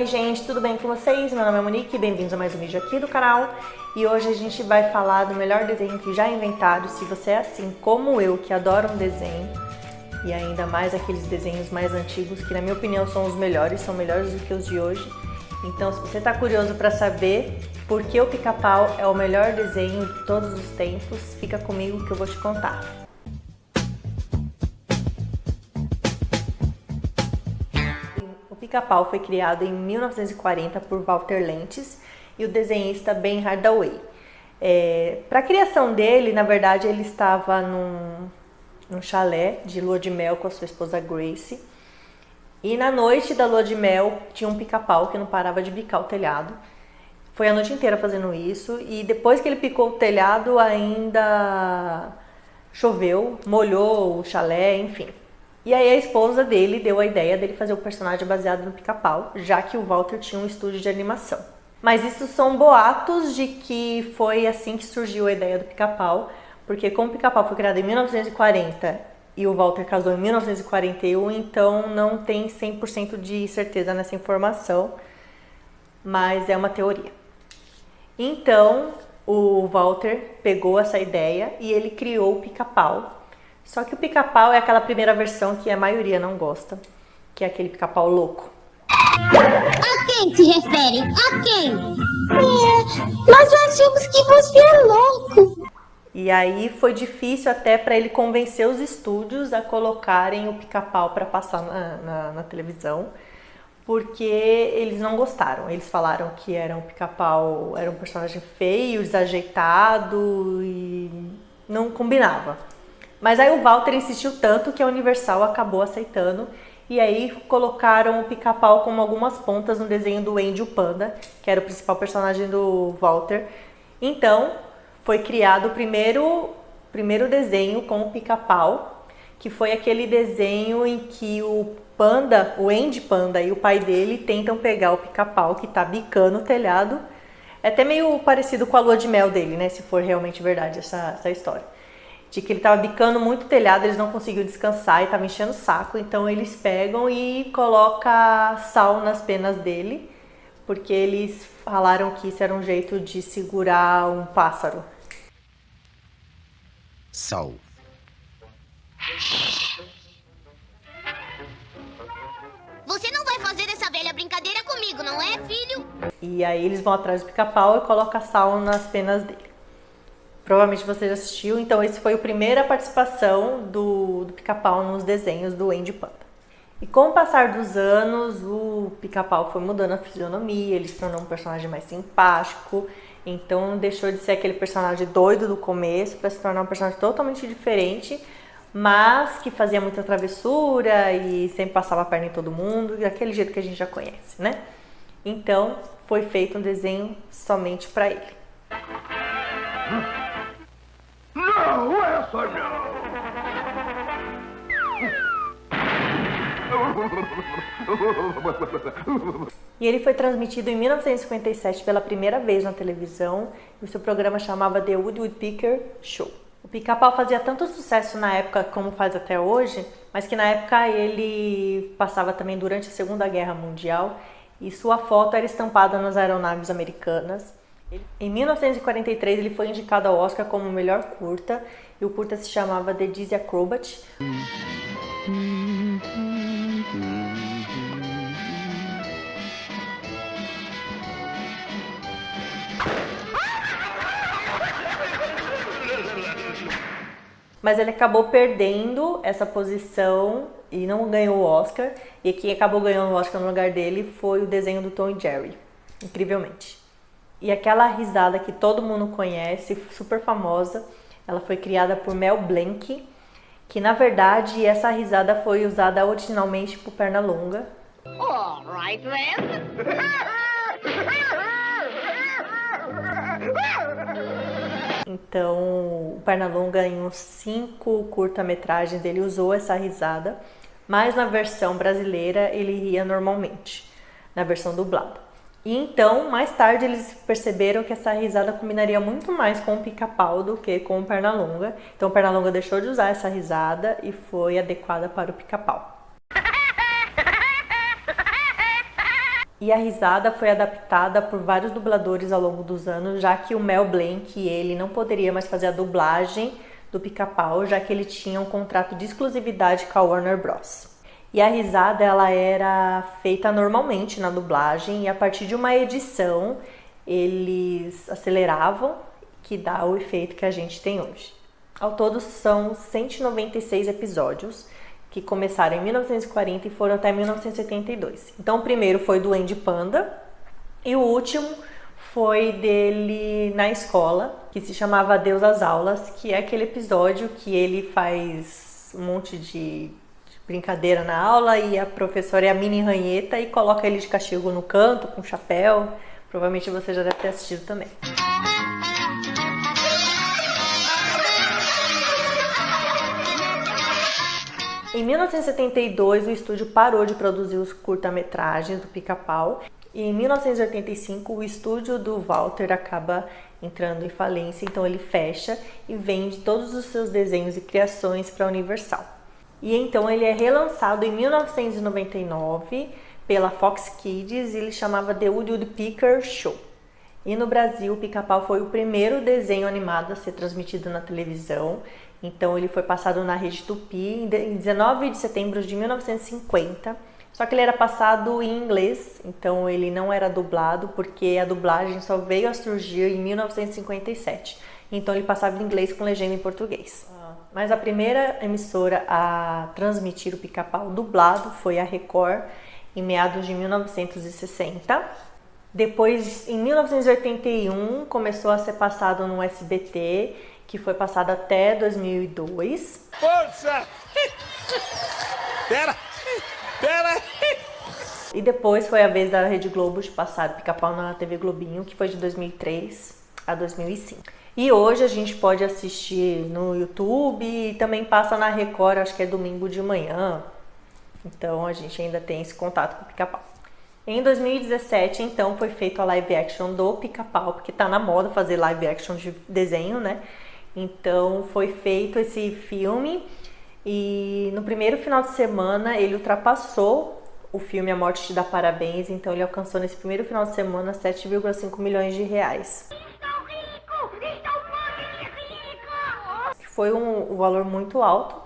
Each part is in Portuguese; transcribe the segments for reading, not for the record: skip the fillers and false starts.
Oi gente, tudo bem com vocês? Meu nome é Monique, bem-vindos a mais um vídeo aqui do canal. E hoje a gente vai falar do melhor desenho que já inventaram. Se você é assim como eu, que adora um desenho, e ainda mais aqueles desenhos mais antigos, que na minha opinião são os melhores, são melhores do que os de hoje. Então se você está curioso para saber por que o Pica-Pau é o melhor desenho de todos os tempos, fica comigo que eu vou te contar. O Pica-Pau foi criado em 1940 por Walter Lentz e o desenhista Ben Hardaway. Para a criação dele, na verdade, ele estava num chalé de lua de mel com a sua esposa Grace. E na noite da lua de mel tinha um pica-pau que não parava de bicar o telhado. Foi a noite inteira fazendo isso e depois que ele picou o telhado ainda choveu, molhou o chalé, enfim. E aí a esposa dele deu a ideia dele fazer o personagem baseado no Pica-Pau, já que o Walter tinha um estúdio de animação. Mas isso são boatos de que foi assim que surgiu a ideia do Pica-Pau, porque como o Pica-Pau foi criado em 1940 e o Walter casou em 1941, então não tem 100% de certeza nessa informação, mas é uma teoria. Então o Walter pegou essa ideia e ele criou o Pica-Pau. Só que o Pica-Pau é aquela primeira versão que a maioria não gosta, que é aquele Pica-Pau louco. A quem se refere? A quem? Nós achamos que você é louco. E aí foi difícil até para ele convencer os estúdios a colocarem o Pica-Pau para passar na televisão, porque eles não gostaram. Eles falaram que o Pica-Pau era um personagem feio, desajeitado e não combinava. Mas aí o Walter insistiu tanto que a Universal acabou aceitando e aí colocaram o Pica-Pau como algumas pontas no desenho do Andy o Panda, que era o principal personagem do Walter. Então foi criado o primeiro desenho com o Pica-Pau, que foi aquele desenho em que o Panda, o Andy Panda e o pai dele tentam pegar o Pica-Pau que tá bicando o telhado. É até meio parecido com a lua de mel dele, né? Se for realmente verdade essa história. De que ele estava bicando muito o telhado, eles não conseguiam descansar e estava enchendo o saco, então eles pegam e colocam sal nas penas dele, porque eles falaram que isso era um jeito de segurar um pássaro. Sal. Você não vai fazer essa velha brincadeira comigo, não é, filho? E aí eles vão atrás do Pica-Pau e colocam sal nas penas dele. Provavelmente você já assistiu, então esse foi a primeira participação do Pica-Pau nos desenhos do Andy Panda. E com o passar dos anos, o Pica-Pau foi mudando a fisionomia, ele se tornou um personagem mais simpático, então deixou de ser aquele personagem doido do começo para se tornar um personagem totalmente diferente, mas que fazia muita travessura e sempre passava a perna em todo mundo, daquele jeito que a gente já conhece, né? Então foi feito um desenho somente para ele. Não, essa não! E ele foi transmitido em 1957 pela primeira vez na televisão, e o seu programa chamava The Woodpecker Show. O Pica-Pau fazia tanto sucesso na época como faz até hoje, mas que na época ele passava também durante a Segunda Guerra Mundial, e sua foto era estampada nas aeronaves americanas. Em 1943 ele foi indicado ao Oscar como o melhor curta, e o curta se chamava The Dizzy Acrobat. Mas ele acabou perdendo essa posição e não ganhou o Oscar, e quem acabou ganhando o Oscar no lugar dele foi o desenho do Tom e Jerry, incrivelmente. E aquela risada que todo mundo conhece, super famosa, ela foi criada por Mel Blanc, que na verdade essa risada foi usada originalmente por Pernalonga. All right, then. Então o Pernalonga em uns 5 curta-metragens ele usou essa risada, mas na versão brasileira ele ria normalmente, na versão dublada. E então, mais tarde, eles perceberam que essa risada combinaria muito mais com o Pica-Pau do que com o Pernalonga. Então o Pernalonga deixou de usar essa risada e foi adequada para o Pica-Pau. E a risada foi adaptada por vários dubladores ao longo dos anos, já que o Mel Blanc, ele não poderia mais fazer a dublagem do Pica-Pau, já que ele tinha um contrato de exclusividade com a Warner Bros. E a risada ela era feita normalmente na dublagem e a partir de uma edição eles aceleravam, que dá o efeito que a gente tem hoje. Ao todo são 196 episódios que começaram em 1940 e foram até 1972. Então o primeiro foi do Andy Panda e o último foi dele na escola, que se chamava Adeus às Aulas, que é aquele episódio que ele faz um monte de brincadeira na aula e a professora é a mini ranheta e coloca ele de castigo no canto com chapéu. Provavelmente você já deve ter assistido também. Em 1972, o estúdio parou de produzir os curta-metragens do Pica-Pau e em 1985 o estúdio do Walter acaba entrando em falência, então ele fecha e vende todos os seus desenhos e criações para a Universal. E então ele é relançado em 1999 pela Fox Kids e ele chamava The Woody Woodpecker Show. E no Brasil, o Pica-Pau foi o primeiro desenho animado a ser transmitido na televisão. Então ele foi passado na Rede Tupi em 19 de setembro de 1950. Só que ele era passado em inglês, então ele não era dublado, porque a dublagem só veio a surgir em 1957. Então ele passava em inglês com legenda em português. Mas a primeira emissora a transmitir o Pica-Pau dublado foi a Record, em meados de 1960. Depois, em 1981, começou a ser passado no SBT, que foi passado até 2002. Força! Pera! E depois foi a vez da Rede Globo de passar Pica-Pau na TV Globinho, que foi de 2003 a 2005. E hoje a gente pode assistir no YouTube e também passa na Record, acho que é domingo de manhã. Então a gente ainda tem esse contato com o Pica-Pau. Em 2017, então, foi feito a live action do Pica-Pau, porque tá na moda fazer live action de desenho, né? Então foi feito esse filme e no primeiro final de semana ele ultrapassou o filme A Morte Te Dá Parabéns, então ele alcançou nesse primeiro final de semana 7,5 milhões de reais. Foi um valor muito alto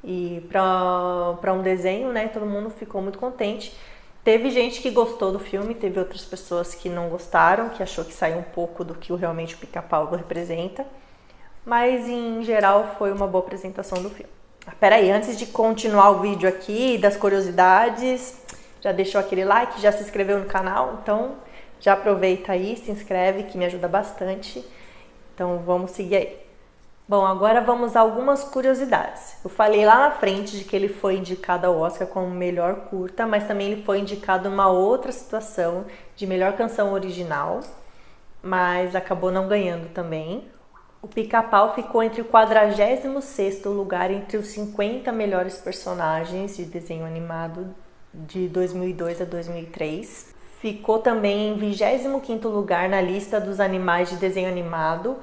e para um desenho, né, todo mundo ficou muito contente. Teve gente que gostou do filme, teve outras pessoas que não gostaram, que achou que saiu um pouco do que realmente o Pica-Pau representa, mas em geral foi uma boa apresentação do filme. Peraí, antes de continuar o vídeo aqui, das curiosidades, já deixou aquele like, já se inscreveu no canal, então já aproveita aí, se inscreve que me ajuda bastante. Então vamos seguir aí. Bom, agora vamos a algumas curiosidades. Eu falei lá na frente de que ele foi indicado ao Oscar como melhor curta, mas também ele foi indicado numa outra situação de melhor canção original, mas acabou não ganhando também. O Pica-Pau ficou entre o 46º lugar entre os 50 melhores personagens de desenho animado de 2002 a 2003. Ficou também em 25º lugar na lista dos animais de desenho animado,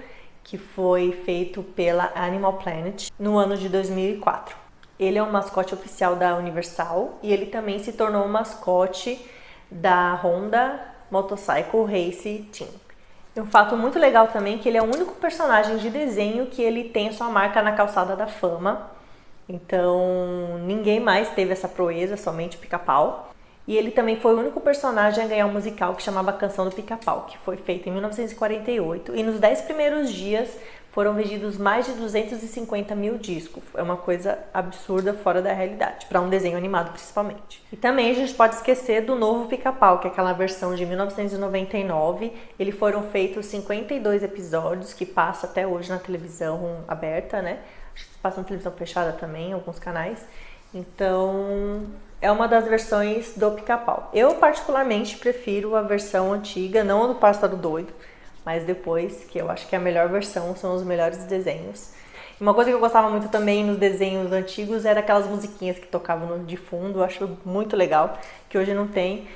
que foi feito pela Animal Planet no ano de 2004. Ele é um mascote oficial da Universal e ele também se tornou um mascote da Honda Motorcycle Race Team. E um fato muito legal também é que ele é o único personagem de desenho que ele tem a sua marca na calçada da fama. Então ninguém mais teve essa proeza, somente o Pica-Pau. E ele também foi o único personagem a ganhar um musical que chamava Canção do Pica-Pau, que foi feito em 1948. E nos 10 primeiros dias foram vendidos mais de 250 mil discos. É uma coisa absurda, fora da realidade, para um desenho animado principalmente. E também a gente pode esquecer do novo Pica-Pau, que é aquela versão de 1999. Ele foram feitos 52 episódios, que passa até hoje na televisão aberta, né? Acho que passa na televisão fechada também, em alguns canais. Então é uma das versões do Pica-Pau. Eu particularmente prefiro a versão antiga, não a do Pássaro Doido, mas depois, que eu acho que a melhor versão, são os melhores desenhos. E uma coisa que eu gostava muito também nos desenhos antigos era aquelas musiquinhas que tocavam de fundo, eu acho muito legal, que hoje não tem.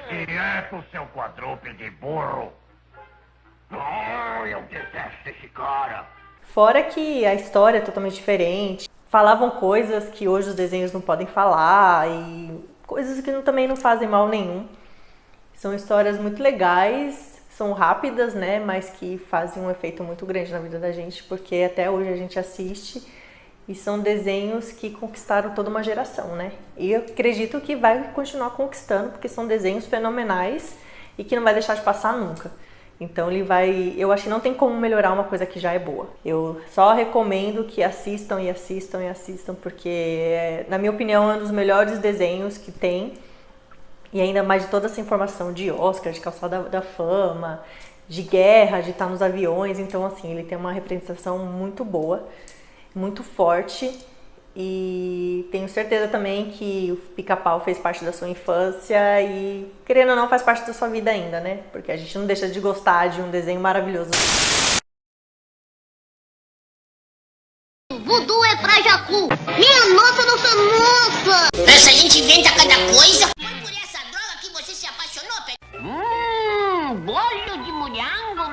Quieto, seu quadrúpede burro! eu detesto esse cara. Fora que a história é totalmente diferente. Falavam coisas que hoje os desenhos não podem falar e coisas que também não fazem mal nenhum. São histórias muito legais, são rápidas, né? Mas que fazem um efeito muito grande na vida da gente, porque até hoje a gente assiste e são desenhos que conquistaram toda uma geração, né? E eu acredito que vai continuar conquistando, porque são desenhos fenomenais e que não vai deixar de passar nunca. Então eu acho que não tem como melhorar uma coisa que já é boa. Eu só recomendo que assistam e assistam e assistam, porque na minha opinião é um dos melhores desenhos que tem. E ainda mais de toda essa informação de Oscar, de Calçada da Fama, de guerra, de estar nos aviões. Então assim, ele tem uma representação muito boa, muito forte. E tenho certeza também que o Pica-Pau fez parte da sua infância e, querendo ou não, faz parte da sua vida ainda, né? Porque a gente não deixa de gostar de um desenho maravilhoso. Voodoo é pra Jacu. Minha nossa, nossa, nossa. Essa gente inventa cada coisa. Foi por essa droga que você se apaixonou, Bolho de mulhango.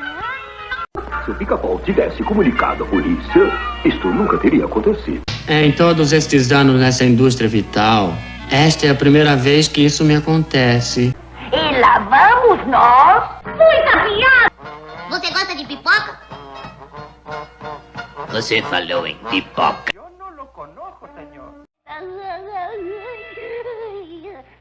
Se o Pica-Pau tivesse comunicado à polícia, isto nunca teria acontecido. Em todos estes anos nessa indústria vital, esta é a primeira vez que isso me acontece. E lá vamos nós. Muita piada. Você gosta de pipoca? Você falou em pipoca.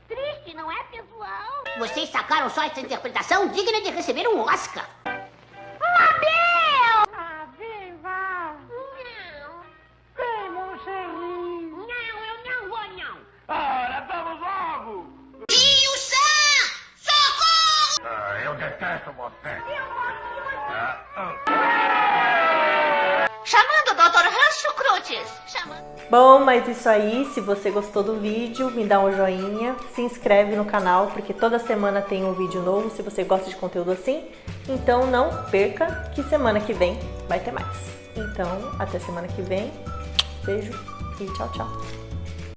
Triste, não é, pessoal? Vocês sacaram só essa interpretação digna de receber um Oscar. Abel! Ah, vem, vá. Não. Vem, Moncherry. Não, eu não vou, não. Ora, vamos logo! Tio Sam! Socorro! Eu detesto você. Chamando o Dr. Rancho Crutes. Chamando. Bom, mas isso aí, se você gostou do vídeo, me dá um joinha, se inscreve no canal, porque toda semana tem um vídeo novo, se você gosta de conteúdo assim. Então não perca, que semana que vem vai ter mais. Então, até semana que vem. Beijo e tchau, tchau.